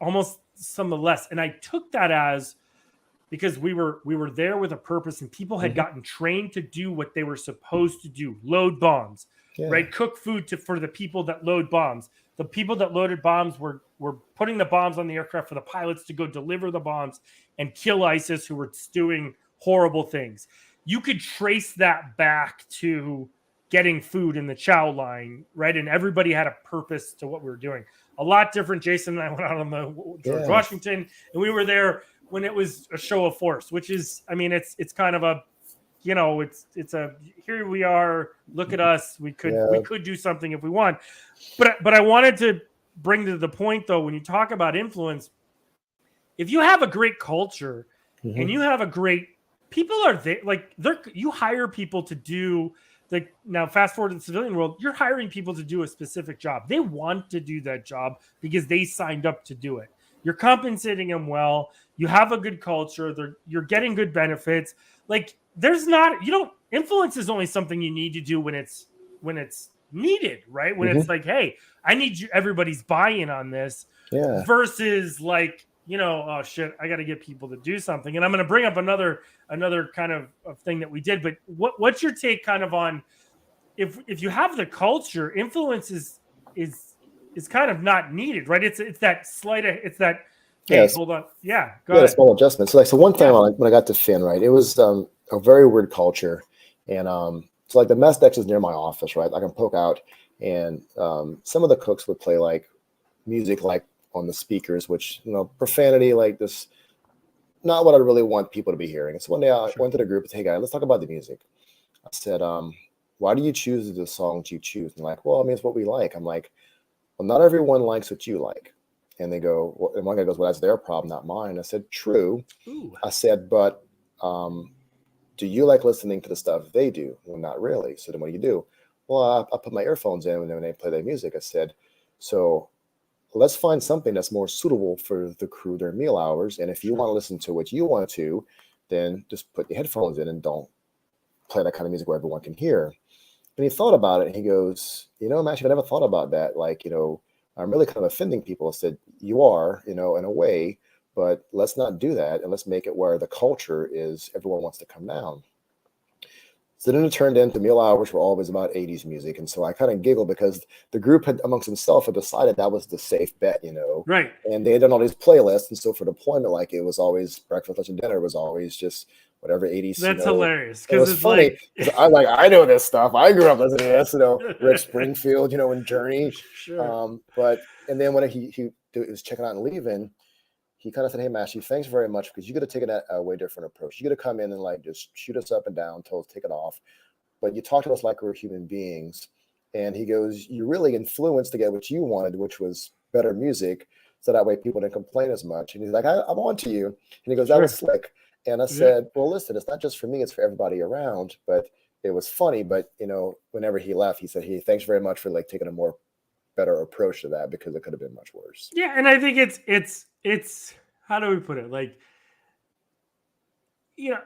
almost some of the less. And I took that as because we were there with a purpose, and people had gotten trained to do what they were supposed to do: load bombs, right? Cook food for the people that load bombs. The people that loaded bombs were putting the bombs on the aircraft for the pilots to go deliver the bombs and kill ISIS, who were doing horrible things. You could trace that back to getting food in the chow line, right? And everybody had a purpose to what we were doing. A lot different. Jason and I went out on the George Washington, and we were there when it was a show of force, which is, it's kind of you know, it's a, here we are, look at us, we could do something if we want. But I wanted to bring to the point though, when you talk about influence, if you have a great culture and you have a great, people are there, like you hire people to do, like, now fast forward to the civilian world, you're hiring people to do a specific job. They want to do that job because they signed up to do it. You're compensating them well. You have a good culture. You're getting good benefits. Like, there's not, influence is only something you need to do when it's needed, right? When it's like, hey, I need everybody's buy-in on this, versus like, oh shit, I got to get people to do something. And I'm going to bring up another kind of thing that we did. But what's your take kind of on if you have the culture, influence is kind of not needed, right? It's that slight, it's that, hey, hold on. Yeah, go ahead. Small adjustment. So one thing when I got to Finn, right, it was a very weird culture. And so like the mess deck is near my office, right? I can poke out, and some of the cooks would play like music like on the speakers, which, profanity, like this, not what I really want people to be hearing. So one day I went to the group and said, hey guys, let's talk about the music. I said, why do you choose the songs you choose? And like, well, I mean, it's what we like. I'm like, well, not everyone likes what you like. And they go, well, and one guy goes, well, that's their problem, not mine. I said, true. Ooh. I said, but do you like listening to the stuff they do? Well, not really. So then what do? Well, I put my earphones in when they play their music. I said, so let's find something that's more suitable for the crew during meal hours. And if you want to listen to what you want to, then just put the headphones in and don't play that kind of music where everyone can hear. And he thought about it, and he goes, Max, I never thought about that. Like, I'm really kind of offending people. I said, you are, in a way, but let's not do that. And let's make it where the culture is everyone wants to come down. So then it turned into meal hours were always about 80s music. And so I kind of giggled because the group had amongst themselves had decided that was the safe bet, Right. And they had done all these playlists. And so for deployment, like it was always breakfast, lunch, and dinner was always just whatever 80s. That's hilarious. Because it's funny. Like, I know this stuff. I grew up listening to this, Rick Springfield, and Journey. Sure. And then when he was checking out and leaving, he kind of said, hey, Matthew, thanks very much, because you got to take a way different approach. You got to come in and like just shoot us up and down, tell us take it off. But you talk to us like we're human beings. And he goes, you really influenced to get what you wanted, which was better music. So that way people didn't complain as much. And he's like, I'm on to you. And he goes, that was slick. And I said, well, listen, it's not just for me, it's for everybody around. But it was funny. But, whenever he left, he said, hey, thanks very much for like taking a more better approach to that, because it could have been much worse. Yeah. And I think it's how do we put it? Like,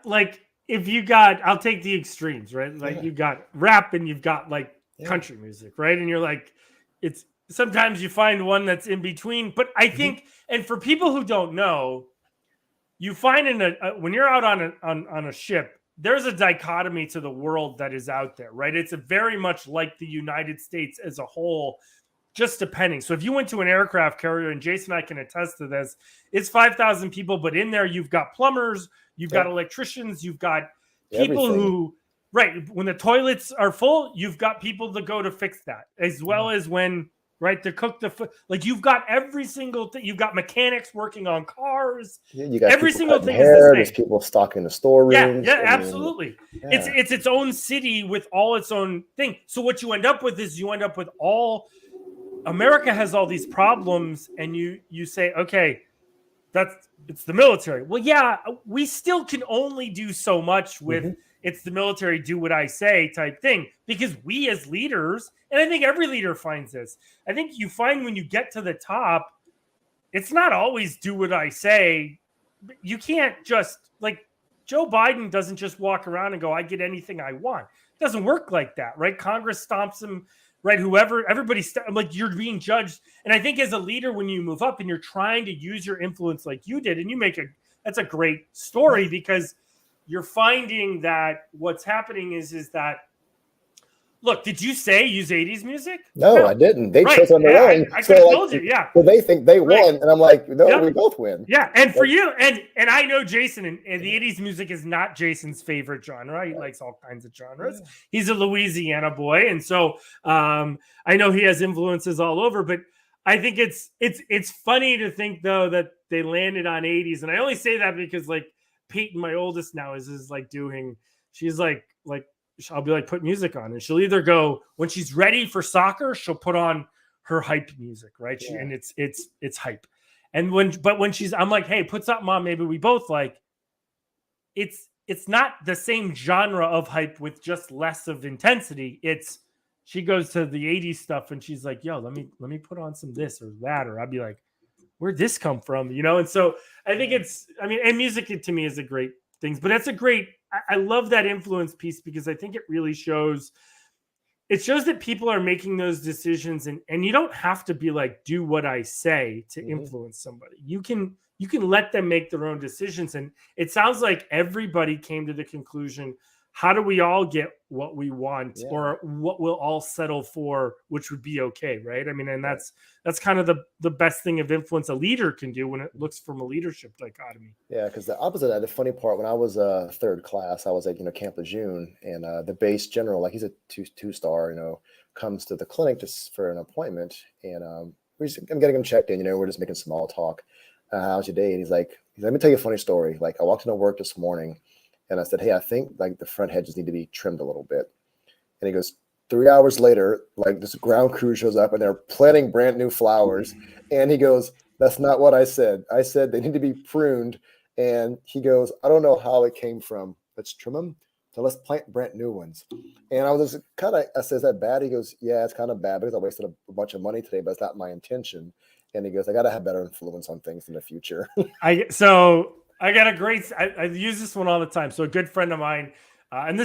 like if you got, I'll take the extremes, right? Like you've got rap and you've got like country music, right? And you're like, it's sometimes you find one that's in between. But I think, and for people who don't know, you find when you're out on a ship, there's a dichotomy to the world that is out there, right? It's very much like the United States as a whole, just depending. So if you went to an aircraft carrier, and Jason and I can attest to this, it's 5,000 people, but in there you've got plumbers, you've got electricians, you've got people who, right, when the toilets are full, you've got people to go to fix that, as well as when, right, to cook the food. Like you've got every single thing. You've got mechanics working on cars. Yeah, you got every single thing hair, is the same. There's people stocking the storerooms. Yeah, absolutely. It's its own city with all its own thing. So what you end up with is all. America has all these problems, and you say, okay, it's the military. Well, yeah, we still can only do so much with it's the military, do what I say type thing, because we as leaders, and I think every leader finds this, I think you find when you get to the top, it's not always do what I say. You can't just, like, Joe Biden doesn't just walk around and go, I get anything I want. It doesn't work like that, right? Congress stomps him, right? Like you're being judged. And I think as a leader, when you move up and you're trying to use your influence like you did, and that's a great story, because you're finding that what's happening is that, look, did you say use 80s music? No, I didn't. They chose on their own. I could have told you, yeah. So they think they won, and I'm like, no, we both win. Yeah, and for you, and I know Jason, and the 80s music is not Jason's favorite genre. He likes all kinds of genres. Yeah. He's a Louisiana boy, and so I know he has influences all over, but I think it's funny to think, though, that they landed on 80s, and I only say that because, like, Peyton, my oldest now, is like doing... she's like I'll be like, put music on, and she'll either go when she's ready for soccer, she'll put on her hype music, right? Yeah. And it's hype. And when she's, I'm like, hey, put something on, maybe we both like. It's not the same genre of hype with just less of intensity. She goes to the 80s stuff and she's like, yo, let me put on some this or that, or I'd be like, where'd this come from? And so I think and music to me is a great thing, but that's a great, I love that influence piece because I think it really shows that people are making those decisions and you don't have to be like, do what I say to influence somebody. You can let them make their own decisions. And it sounds like everybody came to the conclusion, how do we all get what we want or what we'll all settle for, which would be okay, right? I mean, and that's kind of the best thing of influence a leader can do when it looks from a leadership dichotomy. Yeah, because the opposite of that, the funny part, when I was third class, I was at Camp Lejeune, and the base general, like he's a two-star, comes to the clinic just for an appointment, and I'm getting him checked in. We're just making small talk. How's your day? And he's like, let me tell you a funny story. Like I walked into work this morning and I said, hey, I think like the front hedges need to be trimmed a little bit. And he goes, 3 hours later, like this ground crew shows up and they're planting brand new flowers. And he goes, that's not what I said. I said they need to be pruned. And he goes, I don't know how it came from. Let's trim them. So let's plant brand new ones. And I was I said, is that bad? He goes, yeah, it's kind of bad because I wasted a bunch of money today, but it's not my intention. And he goes, I got to have better influence on things in the future. I got a great, I use this one all the time. So a good friend of mine, and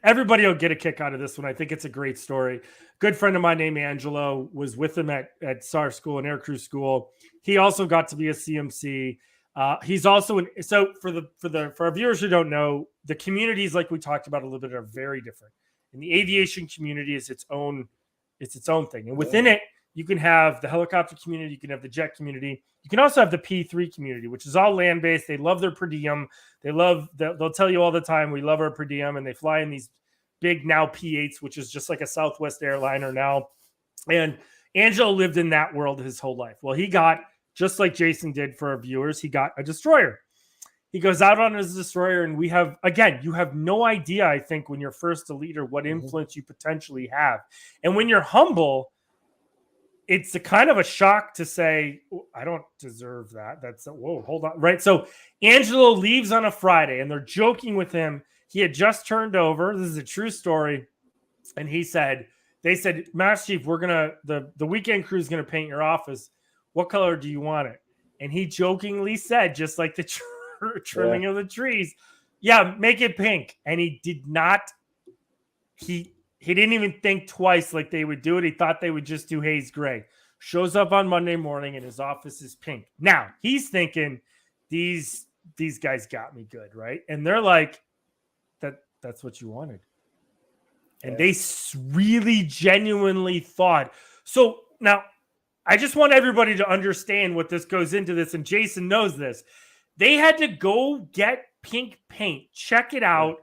everybody will get a kick out of this one. I think it's a great story. Good friend of mine named Angelo was with him at SAR school and aircrew school. He also got to be a CMC. He's also for our viewers who don't know, the communities like we talked about a little bit are very different. And the aviation community is its own thing. And within it, you can have the helicopter community, you can have the jet community. You can also have the P3 community, which is all land-based. They love their per diem. They'll tell you all the time, we love our per diem, and they fly in these big now P8s, which is just like a Southwest airliner now. And Angelo lived in that world his whole life. Well, he got, just like Jason did for our viewers, he got a destroyer. He goes out on his destroyer, and you have no idea, I think, when you're first a leader, what influence you potentially have. And when you're humble, it's a kind of a shock to say, oh, I don't deserve that. Hold on. Right. So Angelo leaves on a Friday and they're joking with him. He had just turned over. This is a true story. And they said, Master Chief, the weekend crew is going to paint your office. What color do you want it? And he jokingly said, just like the trimming of the trees, yeah, make it pink. And he did not, he didn't even think twice like they would do it. He thought they would just do haze gray. Shows up on Monday morning and his office is pink. Now he's thinking these guys got me good, right? And they're like, that's what you wanted. And they really genuinely thought. So now I just want everybody to understand what this goes into this. And Jason knows this. They had to go get pink paint, check it out,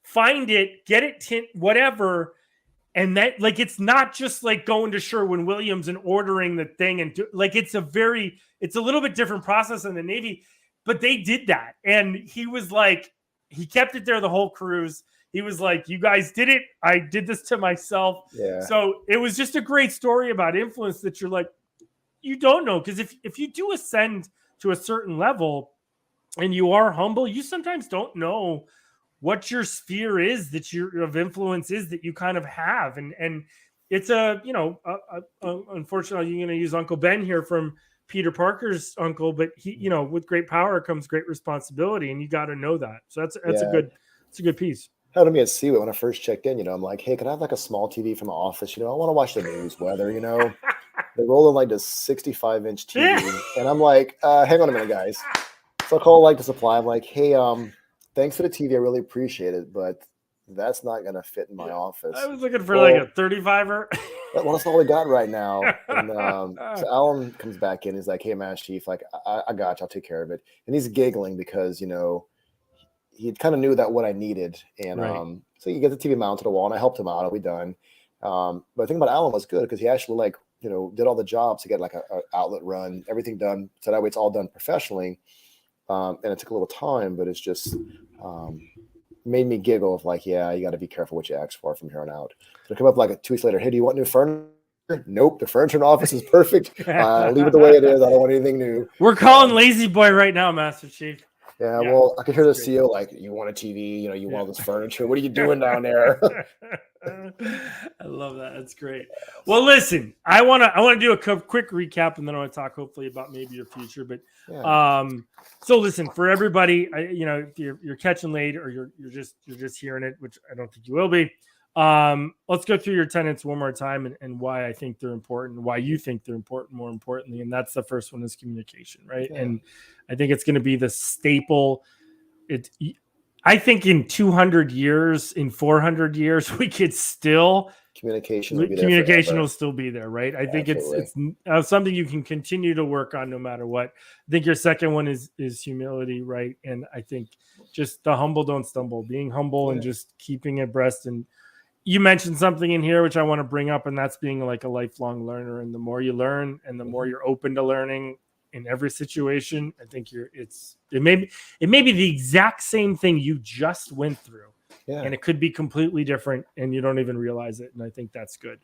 find it, get it tint, whatever. And that, like, it's not just like going to Sherwin-Williams and ordering the thing and it's a little bit different process in the Navy, but they did that. And he was like, he kept it there the whole cruise. He was like, you guys did it. I did this to myself. Yeah. So it was just a great story about influence that you're like, you don't know. Because if you do ascend to a certain level and you are humble, you sometimes don't know what your sphere is of influence is that you kind of have. And it's unfortunately, you're going to use Uncle Ben here from Peter Parker's uncle, but he, with great power comes great responsibility, and you got to know that. So it's a good piece. Happened to me at Seaway when I first checked in. I'm like, hey, can I have like a small TV from the office? I want to watch the news, weather. They're rolling like this 65-inch TV, and I'm like, hang on a minute, guys. So I call like the supply. I'm like, hey, thanks for the TV. I really appreciate it, but that's not going to fit in my office. I was looking for like a 35er. Well, that's all we got right now. And so Alan comes back in. He's like, hey, Master Chief, like, I got you. I'll take care of it. And he's giggling because, he kind of knew that what I needed. And so you get the TV mounted to the wall, and I helped him out. I'll be done. But the thing about Alan was good because he actually did all the jobs to get like a outlet run, everything done. So that way it's all done professionally. And it took a little time, but it's just made me giggle of like, yeah, you got to be careful what you ask for from here on out. So come up like 2 weeks later, hey, do you want new furniture? Nope, the furniture in the office is perfect. Leave it the way it is. I don't want anything new. We're calling Lazy Boy right now, Master Chief. Yeah, well, I could hear the CEO like, you want a TV, you want all this furniture. What are you doing down there? I love that. That's great. Well, listen, I want to do a quick recap, and then I want to talk hopefully about maybe your future. But so listen, for everybody, if you're catching late or you're just hearing it, which I don't think you will be. Let's go through your tenets one more time and why I think they're important, why you think they're important, more importantly. And that's the first one is communication, right? Yeah. And I think it's going to be the staple. I think in 200 years, in 400 years, we could still communication will still be there, right? I think it's something you can continue to work on no matter what. I think your second one is humility, right? And I think just the humble don't stumble, being humble and just keeping abreast. And you mentioned something in here which I want to bring up, and that's being like a lifelong learner. And the more you learn and the more you're open to learning in every situation, I think it may be the exact same thing you just went through. Yeah. And it could be completely different and you don't even realize it. And I think that's good.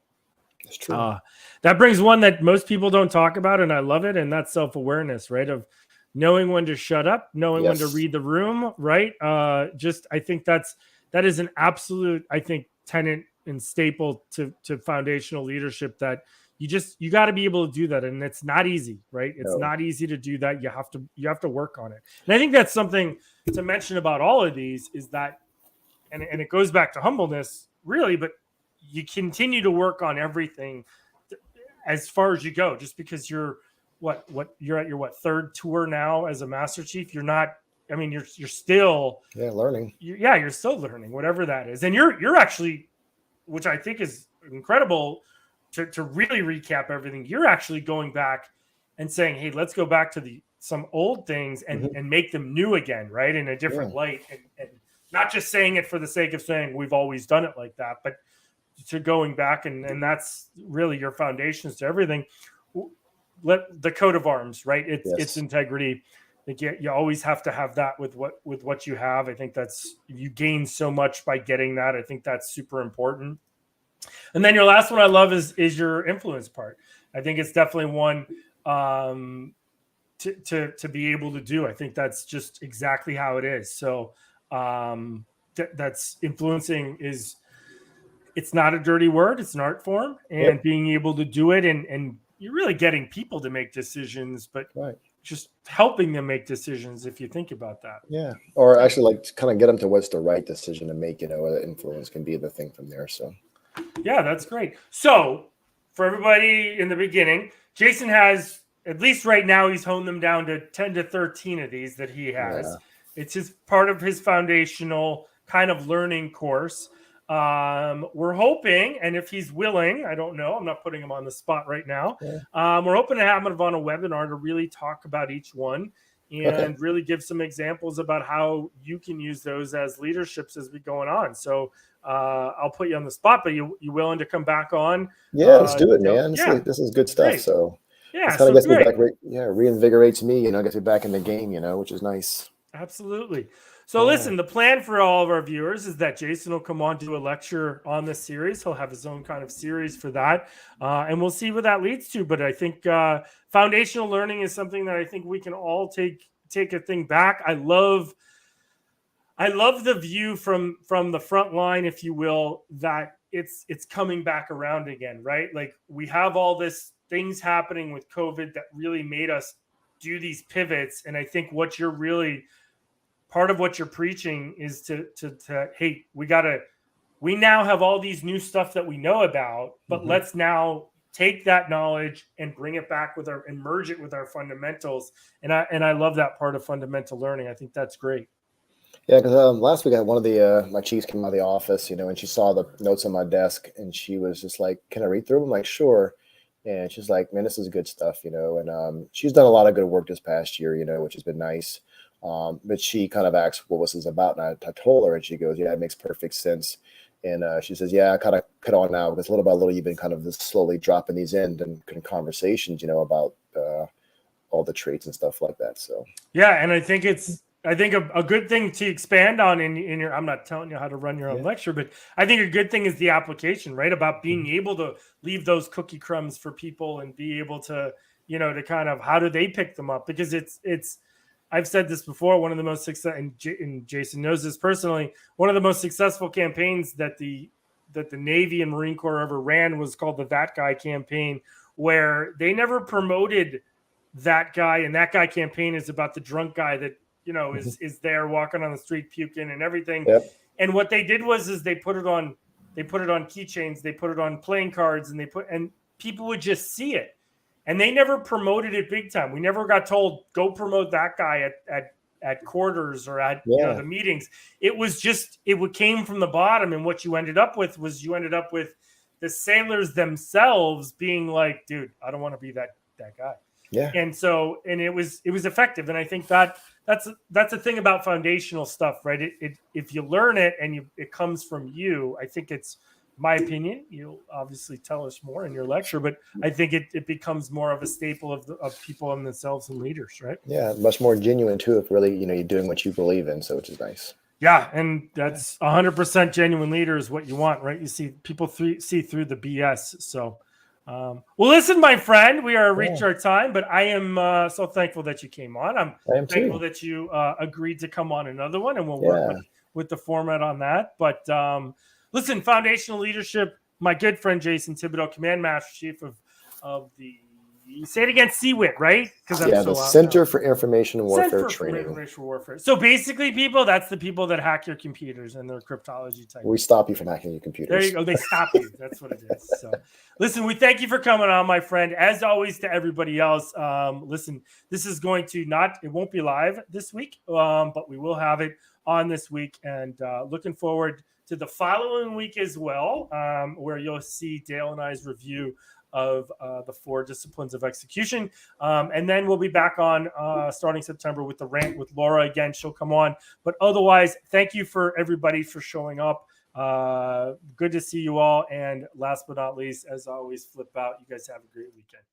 That's true. That brings one that most people don't talk about, and I love it. And that's self-awareness, right? Of knowing when to shut up, knowing when to read the room, right? I think that is an absolute, I think, tenet and staple to foundational leadership that you got to be able to do that. And it's not easy, right? It's not easy to do that. You have to work on it. And I think that's something to mention about all of these is that, and it goes back to humbleness really, but you continue to work on everything as far as you go, just because you're you're at your third tour now as a Master Chief. You're not, I mean, you're still learning. You're still learning, whatever that is. And you're actually, which I think is incredible to really recap everything. You're actually going back and saying, hey, let's go back to some old things and make them new again, right? In a different light. And not just saying it for the sake of saying we've always done it like that, but to going back and that's really your foundations to everything. The coat of arms, right? It's integrity. Like you always have to have that with what you have. I think you gain so much by getting that. I think that's super important. And then your last one I love is your influence part. I think it's definitely one to be able to do. I think that's just exactly how it is. So that's influencing it's not a dirty word. It's an art form, and being able to do it and you're really getting people to make decisions, but just helping them make decisions if you think about that. Yeah. Or actually like kind of get them to what's the right decision to make, the influence can be the thing from there. So yeah, that's great. So for everybody in the beginning, Jason has, at least right now, he's honed them down to 10 to 13 of these that he has. Yeah. It's part of his foundational kind of learning course. We're hoping, and if he's willing, I don't know, I'm not putting him on the spot right now. Yeah. We're hoping to have him on a webinar to really talk about each one and really give some examples about how you can use those as leaderships as we go on. So I'll put you on the spot, but you willing to come back on? Yeah, let's do it, man. This is good stuff. Great. So yeah, kind of gets me back, reinvigorates me, gets me back in the game, which is nice. Absolutely. So listen, the plan for all of our viewers is that Jason will come on do a lecture on this series. He'll have his own kind of series for that. And we'll see what that leads to. But I think foundational learning is something that I think we can all take a thing back. I love the view from the front line, if you will, that it's coming back around again, right? Like we have all this things happening with COVID that really made us do these pivots. And I think part of what you're preaching is to hey, we now have all these new stuff that we know about, but let's now take that knowledge and bring it back and merge it with our fundamentals. And I love that part of fundamental learning. I think that's great. Yeah, because last week I had one of the my chiefs came out of the office, and she saw the notes on my desk, and she was just like, "Can I read through them?" I'm like, "Sure." And she's like, "Man, this is good stuff," And she's done a lot of good work this past year, which has been nice. But she kind of asked what was this about, and I told her, and she goes, "Yeah, it makes perfect sense." And she says, "Yeah, I kind of cut on now because little by little you've been kind of just slowly dropping these in conversations, about all the traits and stuff like that." So yeah, and I think it's I think a good thing to expand on in your, I'm not telling you how to run your own lecture, but I think a good thing is the application, right? About being able to leave those cookie crumbs for people and be able to, to kind of, how do they pick them up? Because I've said this before, one of the most successful, and Jason knows this personally, one of the most successful campaigns that the Navy and Marine Corps ever ran was called the That Guy campaign, where they never promoted that guy, and that guy campaign is about the drunk guy that, is there walking on the street puking and everything. Yep. And what they did was they put it on keychains, they put it on playing cards, and people would just see it. And they never promoted it big time. We never got told, go promote that guy at quarters or at the meetings. It was just, it came from the bottom. And what you ended up with was the sailors themselves being like, dude, I don't want to be that guy. Yeah. And so, and it was effective. And I think that's the thing about foundational stuff, right? If you learn it and it comes from you, I think it's my opinion. You'll obviously tell us more in your lecture, but I think it becomes more of a staple of people in themselves and leaders, right? Yeah. Much more genuine too, if really, you're doing what you believe in. So, which is nice. Yeah. And that's 100% genuine leader is what you want, right? You see people see through the BS. So, well, listen, my friend, we are reached our time, but I am so thankful that you came on. I'm thankful that you agreed to come on another one, and we'll work with the format on that. But listen, foundational leadership, my good friend Jason Thibodeaux, Command Master Chief of the, say it again, CWIT, right? Because the Center for Information Warfare Training. Information Warfare. So basically, people, that's the people that hack your computers and their cryptology type. We stop you from hacking your computers. There you go. They stop you. That's what it is. So, listen, we thank you for coming on, my friend. As always, to everybody else, listen, this is going to it won't be live this week, but we will have it on this week, and looking forward to the following week as well, where you'll see Dale and I's review of the 4 disciplines of execution. And then we'll be back on starting September with the rant with Laura again. She'll come on. But otherwise, thank you for everybody for showing up. Good to see you all. And last but not least, as always, flip out. You guys have a great weekend.